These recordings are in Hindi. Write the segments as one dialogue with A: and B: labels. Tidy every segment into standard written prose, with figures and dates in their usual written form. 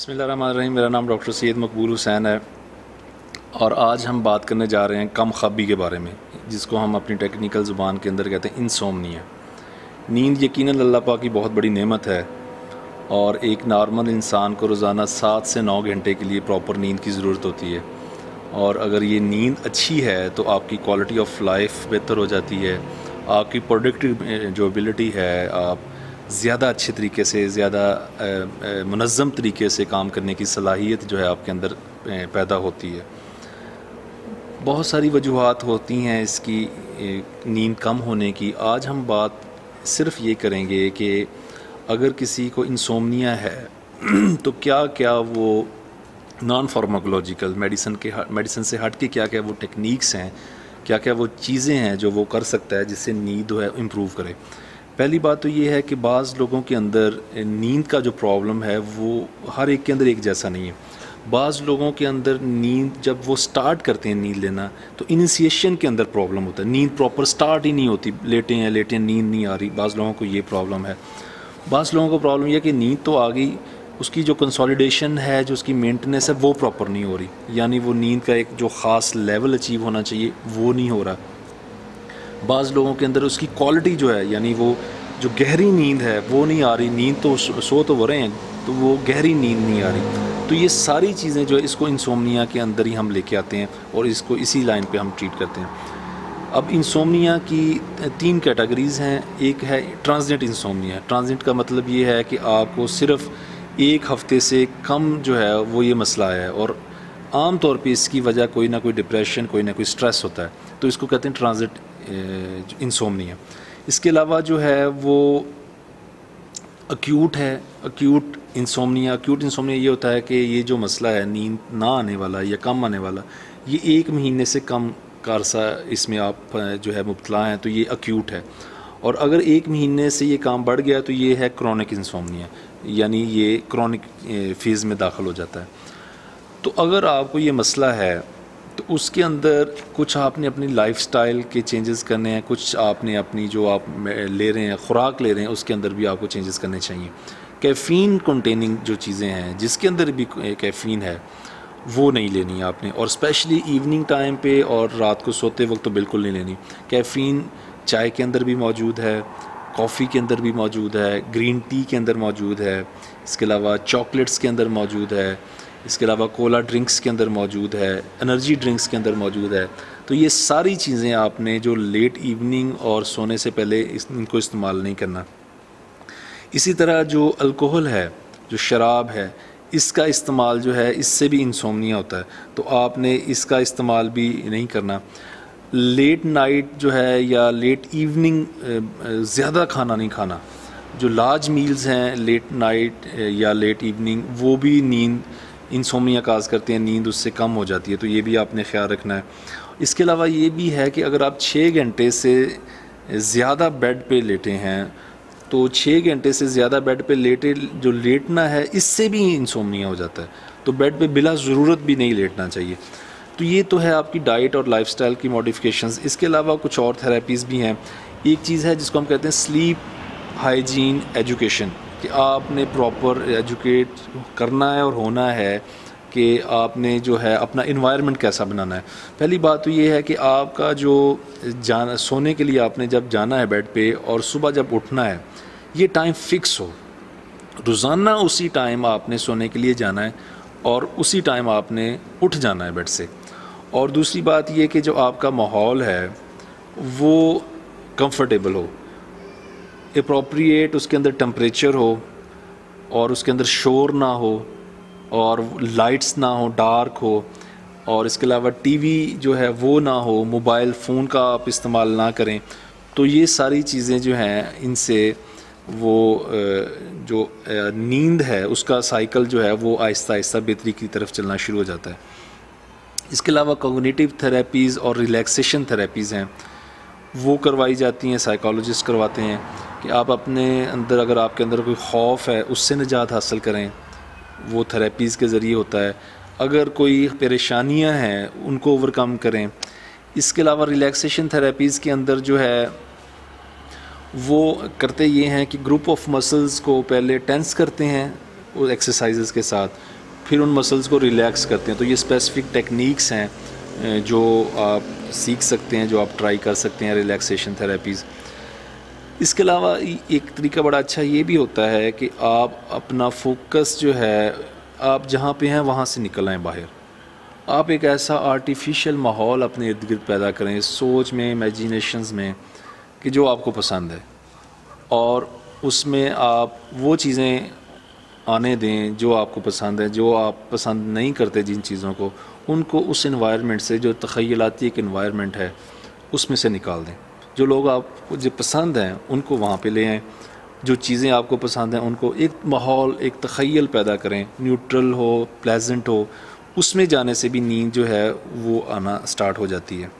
A: बिस्मिल्लाहिर्रहमानिर्रहीम। मेरा नाम डॉक्टर सैयद मकबूल हुसैन है और आज हम बात करने जा रहे हैं कम ख्वाबी के बारे में, जिसको हम अपनी टेक्निकल ज़ुबान के अंदर कहते हैं इंसोम्निया। नींद यकीनन अल्लाह पाक की बहुत बड़ी नेमत है और एक नॉर्मल इंसान को रोज़ाना 7 से 9 घंटे के लिए प्रॉपर नींद की ज़रूरत होती है। और अगर ये नींद अच्छी है तो आपकी क्वालिटी ऑफ लाइफ बेहतर हो जाती है, आपकी प्रोडक्टिव जो एबिलिटी है, आप ज़्यादा अच्छे तरीके से, ज़्यादा मुनज़्ज़म तरीके से काम करने की सलाहियत जो है आपके अंदर पैदा होती है। बहुत सारी वजूहात होती हैं इसकी नींद कम होने की। आज हम बात सिर्फ ये करेंगे कि अगर किसी को इंसोम्निया है तो क्या क्या वो नॉन फार्माकोलॉजिकल मेडिसिन से हट के क्या क्या वो टेक्निक्स हैं, क्या क्या वो चीज़ें हैं जो वो कर सकता है जिससे नींद जो है इम्प्रूव करे। पहली बात तो ये है कि बाज़ लोगों के अंदर नींद का जो प्रॉब्लम है वो हर एक के अंदर एक जैसा नहीं है। बाज़ लोगों के अंदर नींद जब वो स्टार्ट करते हैं नींद लेना तो इनिशिएशन के अंदर प्रॉब्लम होता है, नींद प्रॉपर स्टार्ट ही नहीं होती, लेटे हैं नींद नहीं आ रही। बाज़ लोगों को ये प्रॉब्लम है। बाज़ लोगों को प्रॉब्लम यह कि नींद तो आ गई, उसकी जो कंसोलिडेशन है, जो उसकी मेंटेनेंस है वो प्रॉपर नहीं हो रही, यानी वो नींद का एक जो ख़ास लेवल अचीव होना चाहिए वो नहीं हो रहा। बाज़ लोगों के अंदर उसकी क्वालिटी जो है, यानी वो जो गहरी नींद है वो नहीं आ रही। नींद तो सो तो वो रहे हैं, तो वो गहरी नींद नहीं आ रही। तो ये सारी चीज़ें जो है इसको इंसोम्निया के अंदर ही हम लेके आते हैं और इसको इसी लाइन पे हम ट्रीट करते हैं। अब इंसोम्निया की 3 कैटेगरीज़ हैं। एक है ट्रांजिएंट इंसोम्निया। ट्रांजिएंट का मतलब ये है कि आपको सिर्फ़ 1 हफ़्ते से कम जो है वो ये मसला है और आम तौर पे इसकी वजह कोई ना कोई डिप्रेशन, कोई ना कोई स्ट्रेस होता है, तो इसको कहते हैं ट्रांजिएंट इंसोम्निया। इसके अलावा जो है वो अक्यूट है, अक्यूट इंसोम्निया ये होता है कि ये जो मसला है नींद ना आने वाला या कम आने वाला, ये 1 महीने से कम का अरसा इसमें आप जो है मुब्तला हैं तो ये अक्यूट है। और अगर 1 महीने से ये काम बढ़ गया तो ये है क्रॉनिक इंसोम्निया, यानी ये क्रॉनिक फेज़ में दाखिल हो जाता है। तो अगर आपको ये मसला है तो उसके अंदर कुछ आपने अपनी लाइफस्टाइल के चेंजेस करने हैं, कुछ आपने अपनी जो आप ले रहे हैं, खुराक ले रहे हैं, उसके अंदर भी आपको चेंजेस करने चाहिए। कैफ़ीन कंटेनिंग जो चीज़ें हैं जिसके अंदर भी कैफ़ीन है वो नहीं लेनी है आपने, और स्पेशली इवनिंग टाइम पे और रात को सोते वक्त तो बिल्कुल नहीं लेनी। कैफ़ीन चाय के अंदर भी मौजूद है, कॉफ़ी के अंदर भी मौजूद है, ग्रीन टी के अंदर मौजूद है, इसके अलावा चॉकलेट्स के अंदर मौजूद है, इसके अलावा कोला ड्रिंक्स के अंदर मौजूद है, एनर्जी ड्रिंक्स के अंदर मौजूद है। तो ये सारी चीज़ें आपने जो लेट इवनिंग और सोने से पहले इनको इस्तेमाल नहीं करना। इसी तरह जो अल्कोहल है, जो शराब है, इसका इस्तेमाल जो है इससे भी इंसोम्निया होता है, तो आपने इसका इस्तेमाल भी नहीं करना। लेट नाइट जो है या लेट इवनिंग ज़्यादा खाना नहीं खाना। जो लार्ज मील्स हैं लेट नाइट या लेट इवनिंग वो भी नींद इंसोम्निया काज करते हैं, नींद उससे कम हो जाती है, तो ये भी आपने ख्याल रखना है। इसके अलावा ये भी है कि अगर आप 6 घंटे से ज़्यादा बेड पे लेटे हैं तो 6 घंटे से ज़्यादा बेड पे जो लेटना है इससे भी इंसोम्निया हो जाता है, तो बेड पे बिला ज़रूरत भी नहीं लेटना चाहिए। तो ये तो है आपकी डाइट और लाइफस्टाइल की मॉडिफिकेशंस। इसके अलावा कुछ और थेरेपीज़ भी हैं। एक चीज़ है जिसको हम कहते हैं स्लीप हाइजीन एजुकेशन, कि आपने प्रॉपर एजुकेट करना है और होना है कि आपने जो है अपना इन्वायरमेंट कैसा बनाना है। पहली बात तो ये है कि आपका जो सोने के लिए आपने जब जाना है बेड पे और सुबह जब उठना है ये टाइम फ़िक्स हो। रोज़ाना उसी टाइम आपने सोने के लिए जाना है और उसी टाइम आपने उठ जाना है बेड से। और दूसरी बात ये कि जो आपका माहौल है वो कंफर्टेबल हो, एप्रोप्रिएट उसके अंदर टेम्परेचर हो और उसके अंदर शोर ना हो और लाइट्स ना हो, डार्क हो, और इसके अलावा टीवी जो है वो ना हो, मोबाइल फ़ोन का आप इस्तेमाल ना करें। तो ये सारी चीज़ें जो हैं इनसे वो जो नींद है उसका साइकिल जो है वो आहिस्ता आहिस्ता बेहतरी की तरफ चलना शुरू हो जाता है। इसके अलावा कॉग्निटिव थेरेपीज़ और रिलैक्सेशन थेरेपीज़ हैं, वो करवाई जाती हैं, साइकोलॉजिस्ट करवाते हैं कि आप अपने अंदर, अगर आपके अंदर कोई खौफ है उससे निजात हासिल करें, वो थेरेपीज़ के ज़रिए होता है। अगर कोई परेशानियां हैं उनको ओवरकम करें। इसके अलावा रिलैक्सेशन थेरेपीज़ के अंदर जो है वो करते ये हैं कि ग्रुप ऑफ मसल्स को पहले टेंस करते हैं वो एक्सरसाइजेस के साथ, फिर उन मसल्स को रिलैक्स करते हैं। तो ये स्पेसिफिक टेक्निक्स हैं जो आप सीख सकते हैं, जो आप ट्राई कर सकते हैं रिलैक्सेशन थेरेपीज़। इसके अलावा एक तरीका बड़ा अच्छा ये भी होता है कि आप अपना फोकस जो है, आप जहाँ पे हैं वहाँ से निकल आएँ बाहर। आप एक ऐसा आर्टिफिशियल माहौल अपने इर्द गिर्द पैदा करें, सोच में, इमेजिनेशंस में, कि जो आपको पसंद है, और उसमें आप वो चीज़ें आने दें जो आपको पसंद है। जो आप पसंद नहीं करते जिन चीज़ों को, उनको उस एनवायरनमेंट से, जो तख़य्युलाती एक एनवायरनमेंट है, उसमें से निकाल दें। जो लोग आपको जो पसंद हैं उनको वहाँ पे ले आएँ, जो चीज़ें आपको पसंद हैं उनको एक माहौल, एक तख़य्युल पैदा करें, न्यूट्रल हो, प्लेजेंट हो। उसमें जाने से भी नींद जो है वो आना स्टार्ट हो जाती है।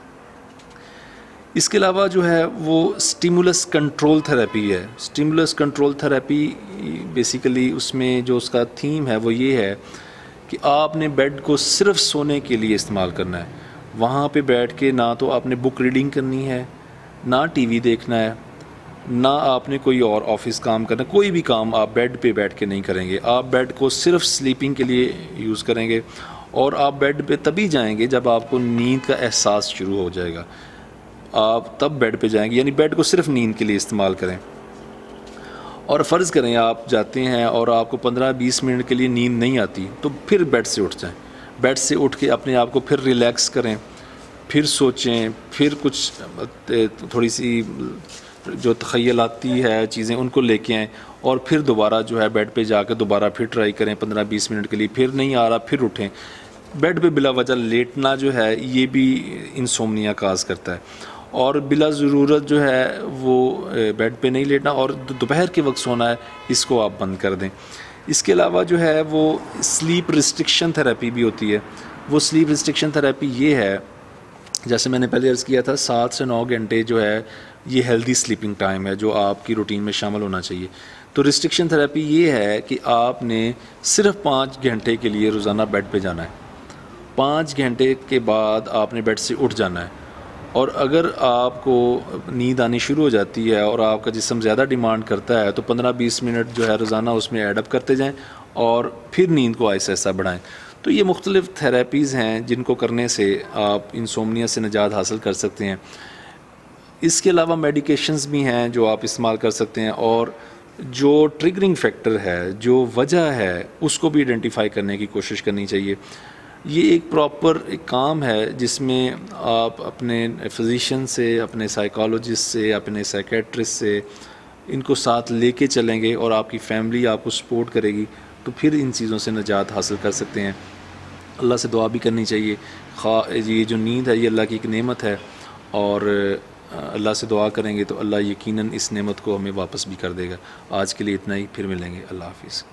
A: इसके अलावा जो है वो स्टिमुलस कंट्रोल थेरेपी है। स्टिमुलस कंट्रोल थेरेपी बेसिकली उसमें जो उसका थीम है वो ये है कि आपने बेड को सिर्फ सोने के लिए इस्तेमाल करना है। वहाँ पे बैठ के ना तो आपने बुक रीडिंग करनी है, ना टीवी देखना है, ना आपने कोई और ऑफिस काम करना। कोई भी काम आप बेड पे बैठ के नहीं करेंगे। आप बेड को सिर्फ स्लीपिंग के लिए यूज़ करेंगे, और आप बेड पे तभी जाएंगे जब आपको नींद का एहसास शुरू हो जाएगा। आप तब बेड पे जाएंगे, यानी बेड को सिर्फ नींद के लिए इस्तेमाल करें। और फ़र्ज़ करें आप जाते हैं और आपको 15-20 मिनट के लिए नींद नहीं आती, तो फिर बेड से उठ जाएं। बेड से उठ के अपने आप को फिर रिलैक्स करें, फिर सोचें, फिर कुछ थोड़ी सी जो तख़य्युलाती है चीज़ें उनको लेके आएँ, और फिर दोबारा जो है बेड पे जाकर दोबारा फिर ट्राई करें 15-20 मिनट के लिए। फिर नहीं आ रहा, फिर उठें। बेड पे बिला वजह लेटना जो है ये भी इंसोम्निया काज़ करता है, और बिला ज़रूरत जो है वो बेड पे नहीं लेटना, और दोपहर के वक्त सोना है, इसको आप बंद कर दें। इसके अलावा जो है वो स्लीप रिस्ट्रिक्शन थेरेपी भी होती है। वो स्लीप रिस्ट्रिक्शन थेरेपी ये है, जैसे मैंने पहले अर्ज़ किया था, 7 से 9 घंटे जो है ये हेल्दी स्लीपिंग टाइम है जो आपकी रूटीन में शामिल होना चाहिए। तो रिस्ट्रिक्शन थेरेपी ये है कि आपने सिर्फ 5 घंटे के लिए रोज़ाना बेड पे जाना है। 5 घंटे के बाद आपने बेड से उठ जाना है, और अगर आपको नींद आनी शुरू हो जाती है और आपका जिस्म ज़्यादा डिमांड करता है, तो 15-20 मिनट जो है रोज़ाना उसमें एडअप करते जाएं, और फिर नींद को आहिस्ता आहिस्ता बढ़ाएं। तो ये मुख्तलिफ़ थेरेपीज़ हैं जिनको करने से आप इंसोम्निया से निजात हासिल कर सकते हैं। इसके अलावा मेडिकेशंस भी हैं जो आप इस्तेमाल कर सकते हैं, और जो ट्रिगरिंग फैक्टर है, जो वजह है, उसको भी आइडेंटिफाई करने की कोशिश करनी चाहिए। ये एक प्रॉपर एक काम है जिसमें आप अपने फिजिशियन से, अपने साइकोलॉजिस्ट से, अपने साइकेट्रिस्ट से इनको साथ लेके चलेंगे, और आपकी फैमिली आपको सपोर्ट करेगी, तो फिर इन चीज़ों से निजात हासिल कर सकते हैं। अल्लाह से दुआ भी करनी चाहिए। ये जो नींद है ये अल्लाह की एक नेमत है, और अल्लाह से दुआ करेंगे तो अल्लाह यकीनन इस नेमत को हमें वापस भी कर देगा। आज के लिए इतना ही, फिर मिलेंगे। अल्लाह हाफ़िज़।